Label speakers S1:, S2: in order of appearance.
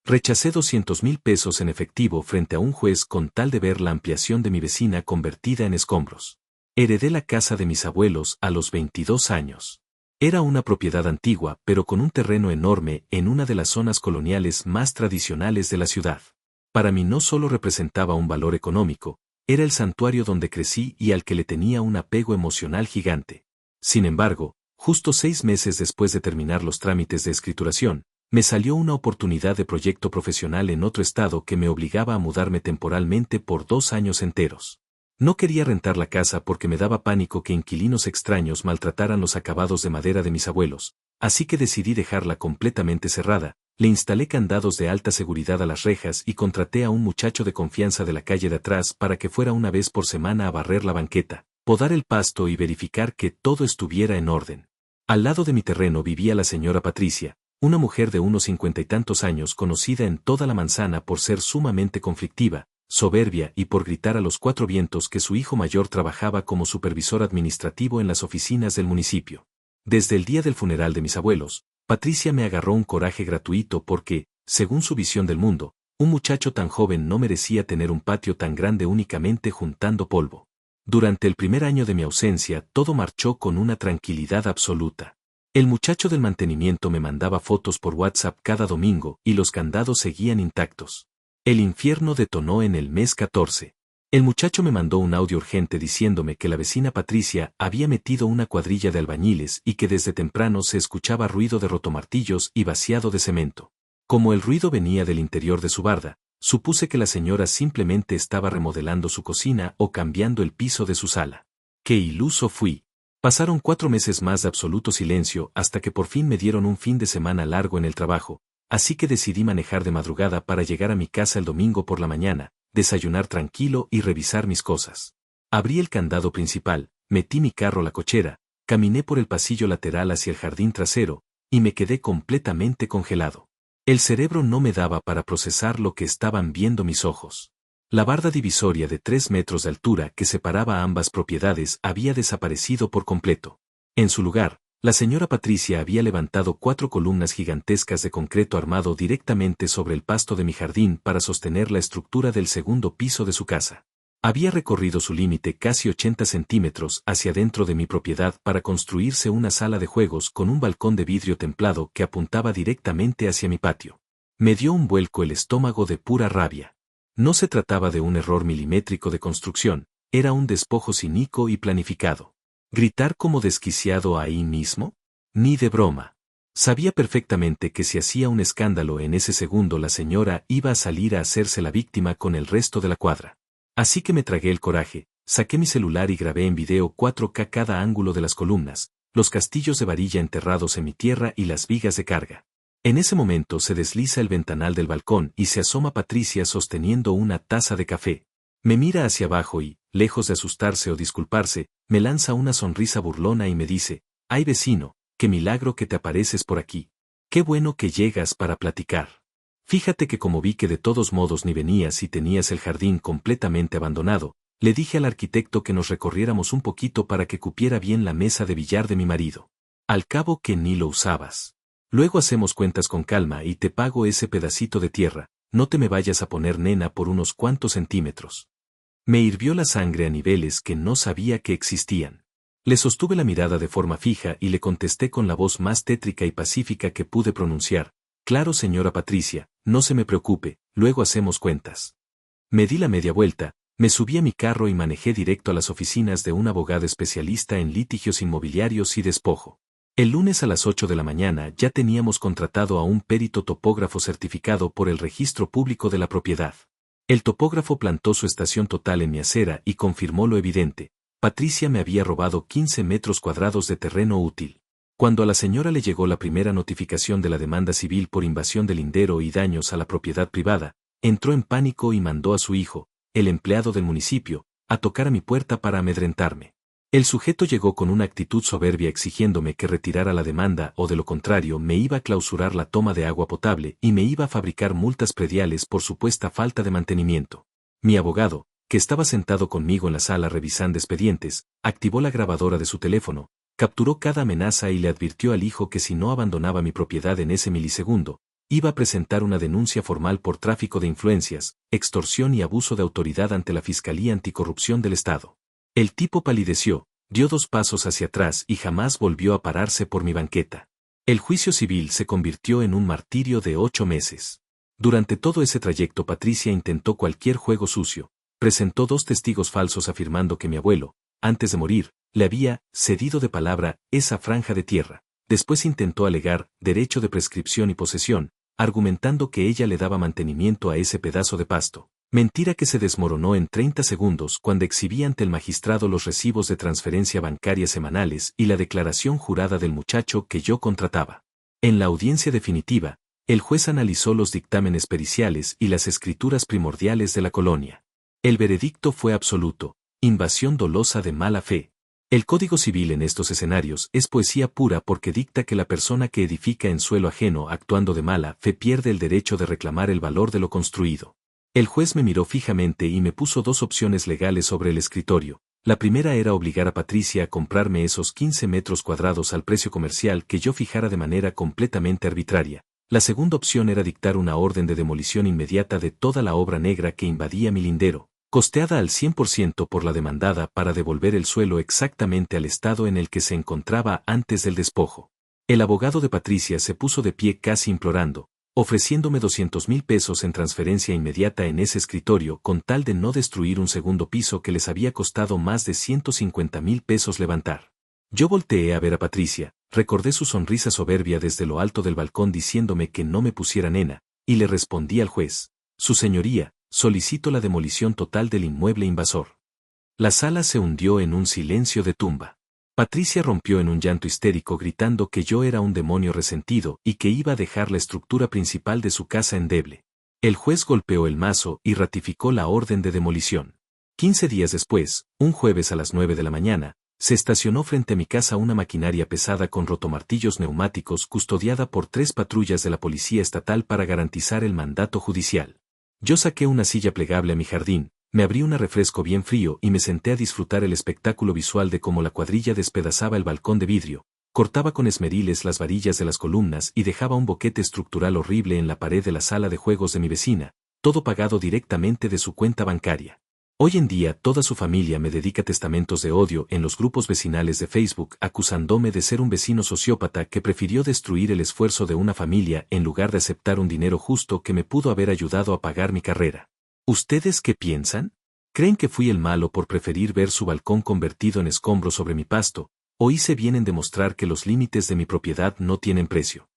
S1: Rechacé 200,000 pesos en efectivo frente a un juez con tal de ver la ampliación de mi vecina convertida en escombros. Heredé la casa de mis abuelos a los 22 años. Era una propiedad antigua, pero con un terreno enorme en una de las zonas coloniales más tradicionales de la ciudad. Para mí no solo representaba un valor económico, era el santuario donde crecí y al que le tenía un apego emocional gigante. Sin embargo, justo 6 meses después de terminar los trámites de escrituración, me salió una oportunidad de proyecto profesional en otro estado que me obligaba a mudarme temporalmente por 2 años enteros. No quería rentar la casa porque me daba pánico que inquilinos extraños maltrataran los acabados de madera de mis abuelos, así que decidí dejarla completamente cerrada, le instalé candados de alta seguridad a las rejas y contraté a un muchacho de confianza de la calle de atrás para que fuera una vez por semana a barrer la banqueta, podar el pasto y verificar que todo estuviera en orden. Al lado de mi terreno vivía la señora Patricia, una mujer de unos 50 y tantos años conocida en toda la manzana por ser sumamente conflictiva, soberbia y por gritar a los 4 vientos que su hijo mayor trabajaba como supervisor administrativo en las oficinas del municipio. Desde el día del funeral de mis abuelos, Patricia me agarró un coraje gratuito porque, según su visión del mundo, un muchacho tan joven no merecía tener un patio tan grande únicamente juntando polvo. Durante el primer año de mi ausencia todo marchó con una tranquilidad absoluta. El muchacho del mantenimiento me mandaba fotos por WhatsApp cada domingo y los candados seguían intactos. El infierno detonó en el mes 14. El muchacho me mandó un audio urgente diciéndome que la vecina Patricia había metido una cuadrilla de albañiles y que desde temprano se escuchaba ruido de rotomartillos y vaciado de cemento. Como el ruido venía del interior de su barda, supuse que la señora simplemente estaba remodelando su cocina o cambiando el piso de su sala. ¡Qué iluso fui! Pasaron 4 meses más de absoluto silencio hasta que por fin me dieron un fin de semana largo en el trabajo, así que decidí manejar de madrugada para llegar a mi casa el domingo por la mañana, desayunar tranquilo y revisar mis cosas. Abrí el candado principal, metí mi carro a la cochera, caminé por el pasillo lateral hacia el jardín trasero, y me quedé completamente congelado. El cerebro no me daba para procesar lo que estaban viendo mis ojos. La barda divisoria de 3 metros de altura que separaba ambas propiedades había desaparecido por completo. En su lugar, la señora Patricia había levantado 4 columnas gigantescas de concreto armado directamente sobre el pasto de mi jardín para sostener la estructura del segundo piso de su casa. Había recorrido su límite casi 80 centímetros hacia dentro de mi propiedad para construirse una sala de juegos con un balcón de vidrio templado que apuntaba directamente hacia mi patio. Me dio un vuelco el estómago de pura rabia. No se trataba de un error milimétrico de construcción, era un despojo cínico y planificado. ¿Gritar como desquiciado ahí mismo? Ni de broma. Sabía perfectamente que si hacía un escándalo en ese segundo la señora iba a salir a hacerse la víctima con el resto de la cuadra. Así que me tragué el coraje, saqué mi celular y grabé en video 4K cada ángulo de las columnas, los castillos de varilla enterrados en mi tierra y las vigas de carga. En ese momento se desliza el ventanal del balcón y se asoma Patricia sosteniendo una taza de café. Me mira hacia abajo y, lejos de asustarse o disculparse, me lanza una sonrisa burlona y me dice: «Ay vecino, qué milagro que te apareces por aquí. Qué bueno que llegas para platicar. Fíjate que como vi que de todos modos ni venías y tenías el jardín completamente abandonado, le dije al arquitecto que nos recorriéramos un poquito para que cupiera bien la mesa de billar de mi marido. Al cabo que ni lo usabas. Luego hacemos cuentas con calma y te pago ese pedacito de tierra, no te me vayas a poner nena por unos cuantos centímetros». Me hirvió la sangre a niveles que no sabía que existían. Le sostuve la mirada de forma fija y le contesté con la voz más tétrica y pacífica que pude pronunciar: «Claro, señora Patricia, no se me preocupe, luego hacemos cuentas». Me di la media vuelta, me subí a mi carro y manejé directo a las oficinas de un abogado especialista en litigios inmobiliarios y despojo. El lunes a las 8 de la mañana ya teníamos contratado a un perito topógrafo certificado por el Registro Público de la Propiedad. El topógrafo plantó su estación total en mi acera y confirmó lo evidente: Patricia me había robado 15 metros cuadrados de terreno útil. Cuando a la señora le llegó la primera notificación de la demanda civil por invasión de lindero y daños a la propiedad privada, entró en pánico y mandó a su hijo, el empleado del municipio, a tocar a mi puerta para amedrentarme. El sujeto llegó con una actitud soberbia exigiéndome que retirara la demanda o de lo contrario me iba a clausurar la toma de agua potable y me iba a fabricar multas prediales por supuesta falta de mantenimiento. Mi abogado, que estaba sentado conmigo en la sala revisando expedientes, activó la grabadora de su teléfono, capturó cada amenaza y le advirtió al hijo que si no abandonaba mi propiedad en ese milisegundo, iba a presentar una denuncia formal por tráfico de influencias, extorsión y abuso de autoridad ante la Fiscalía Anticorrupción del Estado. El tipo palideció, dio 2 pasos hacia atrás y jamás volvió a pararse por mi banqueta. El juicio civil se convirtió en un martirio de 8 meses. Durante todo ese trayecto Patricia intentó cualquier juego sucio, presentó 2 testigos falsos afirmando que mi abuelo, antes de morir, le había cedido de palabra esa franja de tierra. Después intentó alegar derecho de prescripción y posesión, argumentando que ella le daba mantenimiento a ese pedazo de pasto. Mentira que se desmoronó en 30 segundos cuando exhibí ante el magistrado los recibos de transferencia bancaria semanales y la declaración jurada del muchacho que yo contrataba. En la audiencia definitiva, el juez analizó los dictámenes periciales y las escrituras primordiales de la colonia. El veredicto fue absoluto: invasión dolosa de mala fe. El Código Civil en estos escenarios es poesía pura porque dicta que la persona que edifica en suelo ajeno actuando de mala fe pierde el derecho de reclamar el valor de lo construido. El juez me miró fijamente y me puso 2 opciones legales sobre el escritorio. La primera era obligar a Patricia a comprarme esos 15 metros cuadrados al precio comercial que yo fijara de manera completamente arbitraria. La segunda opción era dictar una orden de demolición inmediata de toda la obra negra que invadía mi lindero, costeada al 100% por la demandada para devolver el suelo exactamente al estado en el que se encontraba antes del despojo. El abogado de Patricia se puso de pie casi implorando, ofreciéndome 200,000 pesos en transferencia inmediata en ese escritorio con tal de no destruir un segundo piso que les había costado más de 150,000 pesos levantar. Yo volteé a ver a Patricia, recordé su sonrisa soberbia desde lo alto del balcón diciéndome que no me pusiera nena, y le respondí al juez: Su señoría, solicito la demolición total del inmueble invasor. La sala se hundió en un silencio de tumba. Patricia rompió en un llanto histérico gritando que yo era un demonio resentido y que iba a dejar la estructura principal de su casa endeble. El juez golpeó el mazo y ratificó la orden de demolición. 15 días después, un jueves a las 9 de la mañana, se estacionó frente a mi casa una maquinaria pesada con rotomartillos neumáticos custodiada por 3 patrullas de la Policía Estatal para garantizar el mandato judicial. Yo saqué una silla plegable a mi jardín, me abrí un refresco bien frío y me senté a disfrutar el espectáculo visual de cómo la cuadrilla despedazaba el balcón de vidrio, cortaba con esmeriles las varillas de las columnas y dejaba un boquete estructural horrible en la pared de la sala de juegos de mi vecina, todo pagado directamente de su cuenta bancaria. Hoy en día toda su familia me dedica testamentos de odio en los grupos vecinales de Facebook acusándome de ser un vecino sociópata que prefirió destruir el esfuerzo de una familia en lugar de aceptar un dinero justo que me pudo haber ayudado a pagar mi carrera. ¿Ustedes qué piensan? ¿Creen que fui el malo por preferir ver su balcón convertido en escombros sobre mi pasto, o hice bien en demostrar que los límites de mi propiedad no tienen precio?